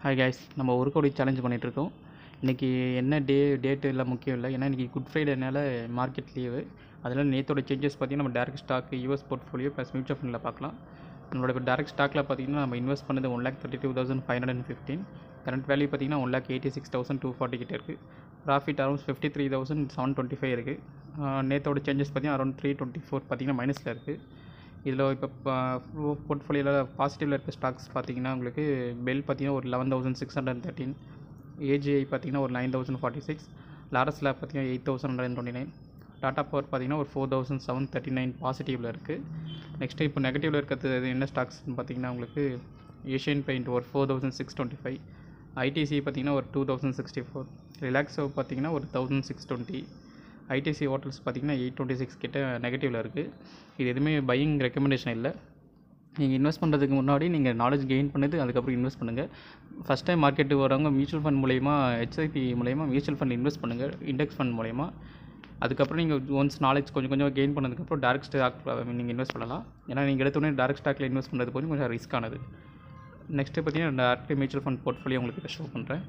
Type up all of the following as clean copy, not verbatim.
Hi guys, நம்ம ஒரு கோடி சேலஞ்ச் பண்ணிகிட்ருக்கோம். இன்றைக்கி என்ன டேட்டு எல்லாம் முக்கியம் இல்லை, ஏன்னா இன்றைக்கி குட் ஃப்ரைடேனால மார்க்கெட் லீவு. அதனால் நேற்றோட சேஞ்சஸ் பார்த்திங்கன்னா நம்ம direct stock, US portfolio plus mutual ஃபண்டில் பார்க்கலாம். நம்மளோட டேரக்ட் ஸ்டாக்கில் பார்த்திங்கன்னா நம்ம இன்வெஸ்ட் பண்ணது 1,32,515. கரண்ட் வேல்யூ பார்த்திங்கன்னா 1,86,240 கிட்டே இருக்குது. ப்ராஃபிட் அரௌண்ட் 53,725 இருக்குது. நேற்றோட சேஞ்சஸ் பார்த்திங்கன்னா அரௌண்ட் 324 பார்த்திங்கன்னா மைனஸில் இருக்குது. இதில் இப்போ போர்ட்ஃபோலியோவில் பாசிட்டிவில் இருக்க ஸ்டாக்ஸ் பார்த்திங்கன்னா உங்களுக்கு பெல் பார்த்திங்கன்னா ஒரு 11,613, ஏஜிஐ பார்த்திங்கன்னா ஒரு 9,046, லாரஸ் லேப் பார்த்திங்கன்னா 8,129, டாடா பவர் பார்த்திங்கன்னா ஒரு 4,739 பாசிட்டிவில் இருக்குது. நெக்ஸ்ட்டு இப்போ நெகட்டிவில் இருக்கிறது என்ன ஸ்டாக்ஸ்னு பார்த்திங்கன்னா உங்களுக்கு ஏஷியன் பெயிண்ட் ஒரு 4,625, ஐடிசி பார்த்திங்கன்னா ஒரு 2,064, ரிலாக்ஸோ பார்த்திங்கன்னா ஒரு 1,620, ஐடிசி ஹோட்டல்ஸ் பார்த்திங்கன்னா 826 கிட்ட நெகட்டிவில் இருக்குது. இது எதுவுமே பையிங் ரெக்கமெண்டேஷன் இல்லை. நீங்கள் இன்வெஸ்ட் பண்ணுறதுக்கு முன்னாடி நீங்கள் நாலேஜ் கெயின் பண்ணது அதுக்கப்புறம் இன்வெஸ்ட் பண்ணுங்கள். ஃபஸ்ட் டைம் மார்க்கெட்டுக்கு வரவங்க மியூச்சுவல் ஃபண்ட் மூலயமா, ஹெச்ஐபி மூலயமா மியூச்சுவல் ஃபண்ட் இன்வெஸ்ட் பண்ணுங்கள், இண்டெக்ஸ் ஃபண்ட் மூலயமா. அதுக்கப்புறம் நீங்கள் ஒன்ஸ் நாலேஜ் கொஞ்சம் கெயின் பண்ணதுக்கப்புறம் டேரக்ட் ஸ்டாக் நீங்கள் இன்வெஸ்ட் பண்ணலாம். ஏன்னா நீங்கள் எடுத்தோடனே டேரக்ட் ஸ்டாக்கில் இன்வெஸ்ட் பண்ணுறது கொஞ்சம் ரிஸ்க்கானது. நெக்ஸ்ட்டு பார்த்திங்கன்னா டேரக்ட் மியூச்சுவல் ஃபண்ட் போர்ட்ஃபோலியோ உங்களுக்கு ஷோ பண்ணுறேன்.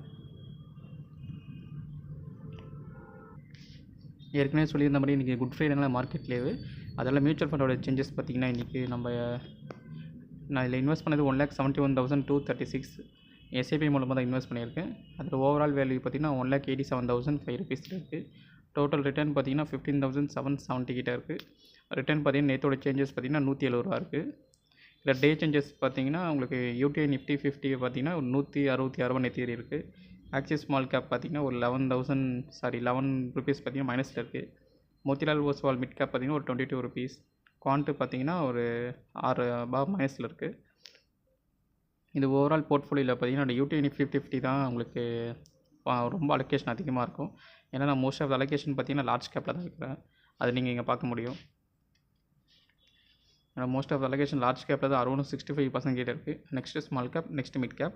ஏற்கனவே சொல்லியிருந்த மாதிரி இன்றைக்கி குட் ஃப்ரைடேனால மார்க்கெட் லீவு. அதெல்லாம் மியூச்சுவல் ஃபண்டோட சேஞ்சஸ் பார்த்திங்கன்னா இன்றைக்கி நான் இதில் இன்வெஸ்ட் பண்ணது 1,71,236 எஸ்ஐபி மூலமாக தான் இன்வெஸ்ட் பண்ணியிருக்கேன். அதில் ஓவரால் வேல்யூ பார்த்திங்கன்னா 1,87,005 ருபீஸ் இருக்குது. டோட்டல் ரிட்டர்ன் பார்த்திங்கன்னா 15,770 கிட்டே இருக்குது. ரிட்டர்ன் பார்த்திங்கன்னா நேற்றோட சேஞ்சஸ் பார்த்திங்கன்னா 170 ரூபா இருக்குது. இதில் டே சேஞ்சஸ் பார்த்திங்கன்னா உங்களுக்கு யூடிஐ நிஃப்டி 50 பார்த்திங்கன்னா ஒரு 166 ரூபா நேற்று இருக்குது. ஆக்சிஸ் ஸ்மால் கேப் பார்த்திங்கன்னா ஒரு 11 ருபீஸ் பார்த்திங்கன்னா மைனஸில் இருக்குது. மோத்திலால் ஓஸ்வால் மிட் கேப் பார்த்திங்கன்னா ஒரு 22 ருபீஸ். குவான்ட்டு பார்த்திங்கன்னா ஒரு 6 ரூபா மைனஸில் இருக்குது. இது ஓவரால் போர்ட்ஃபோலியோவில் பார்த்திங்கன்னா யூடிஐ நிஃப்டி 50 தான் உங்களுக்கு ரொம்ப அலோகேஷன் அதிகமாக இருக்கும். ஏன்னா நான் மோஸ்ட் ஆஃப் அலோகேஷன் பார்த்திங்கன்னா லார்ஜ் கேப்பில் தான் இருக்கிறேன். அது நீங்கள் இங்கே பார்க்க முடியும். ஏன்னா மோஸ்ட் ஆஃப் அலோகேஷன் லார்ஜ் கேப்பில் தான் அரௌண்ட் 65% கிட்ட இருக்குது. Next small cap, next mid cap.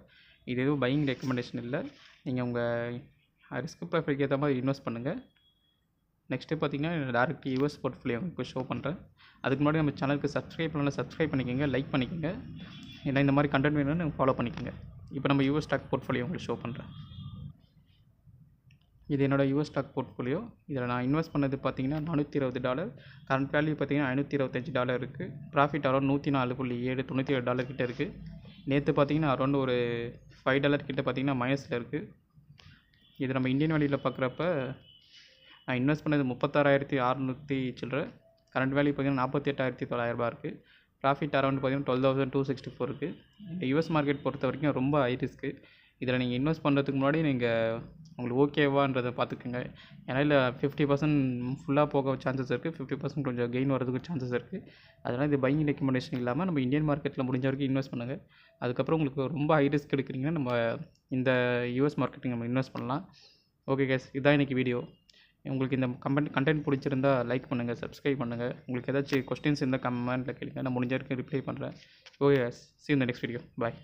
இது எதுவும் பையிங் ரெக்கமெண்டேஷன் இல்லை. நீங்கள் உங்கள் ரிஸ்க் ப்ரொஃபைலுக்கு ஏற்ற மாதிரி இன்வெஸ்ட் பண்ணுங்கள். நெக்ஸ்ட்டு பார்த்திங்கன்னா டேரக்ட் யூஎஸ் போர்ட்ஃபோலியோ உங்களுக்கு ஷோ பண்ணுறேன். அதுக்கு முன்னாடி நம்ம சேனலுக்கு சப்ஸ்கிரைப் பண்ணலாம், சப்ஸ்கிரைப் பண்ணிக்கோங்க, லைக் பண்ணிக்கோங்க. ஏன்னா இந்த மாதிரி கண்டென்ட் வேணும்னு ஃபாலோ பண்ணிக்கோங்க. இப்போ நம்ம யூஎஸ் ஸ்டாக் போர்ட்ஃபோலியோ உங்களுக்கு ஷோ பண்ணுறேன். இது என்னோடய யூஎஸ் ஸ்டாக் போர்ட்ஃபோலியோ. இதில் நான் இன்வெஸ்ட் பண்ணது பார்த்திங்கன்னா $420, கரண்ட் வேல்யூ பார்த்திங்கன்னா $525 இருக்குது. ப்ராஃபிட் அரௌண்ட் $104.97 கிட்டே இருக்குது. நேற்று பார்த்திங்கன்னா அரௌண்ட் ஒரு $5 கிட்ட பார்த்திங்கன்னா மைனஸில் இருக்குது. இது நம்ம இந்தியன் வேல்யூவில் பார்க்குறப்ப நான் இன்வெஸ்ட் பண்ணது 36,600 சில்லற. கரண்ட் வேல்யூ பார்த்திங்கன்னா 48,900 இருக்குது. ப்ராஃபிட் அரௌண்ட் பார்த்திங்கன்னா 12,264 இருக்குது. இந்த யூஎஸ் மார்க்கெட் பொறுத்த வரைக்கும் ரொம்ப ஹை ரிஸ்க்கு. இதில் நீங்கள் இன்வெஸ்ட் பண்ணுறதுக்கு முன்னாடி நீங்கள் உங்களுக்கு ஓகேவான்றதை பார்த்துக்குங்க. ஏன்னா இல்லை 50% ஃபுல்லாக போக சான்சஸ் இருக்குது, 50% கொஞ்சம் கெயின் வரதுக்கு சான்சஸ் இருக்குது. அதனால் இது பையிங் ரெக்கமெண்டேஷன் இல்லாமல் நம்ம இந்தியன் மார்க்கெட்டில் முடிஞ்ச வரைக்கும் இன்வெஸ்ட் பண்ணுங்கள். அதுக்கப்புறம் உங்களுக்கு ரொம்ப ஹை ரிஸ்க் எடுக்கிறீங்கன்னா நம்ம இந்த யூஎஸ் மார்க்கெட்டிங் நம்ம இன்வெஸ்ட் பண்ணலாம். ஓகே கைஸ், இதுதான் இன்றைக்கி வீடியோ. உங்களுக்கு இந்த கண்டென்ட் பிடிச்சிருந்தா லைக் பண்ணுங்கள், சப்ஸ்கிரைப் பண்ணுங்கள். உங்களுக்கு ஏதாச்சும் கொஸ்டின்ஸ் இருந்தால் கமெண்ட்டில் கேளுங்க, நான் முடிஞ்ச வரைக்கும் ரிப்ளை பண்ணுறேன். Okay guys, see you in the next video. Bye.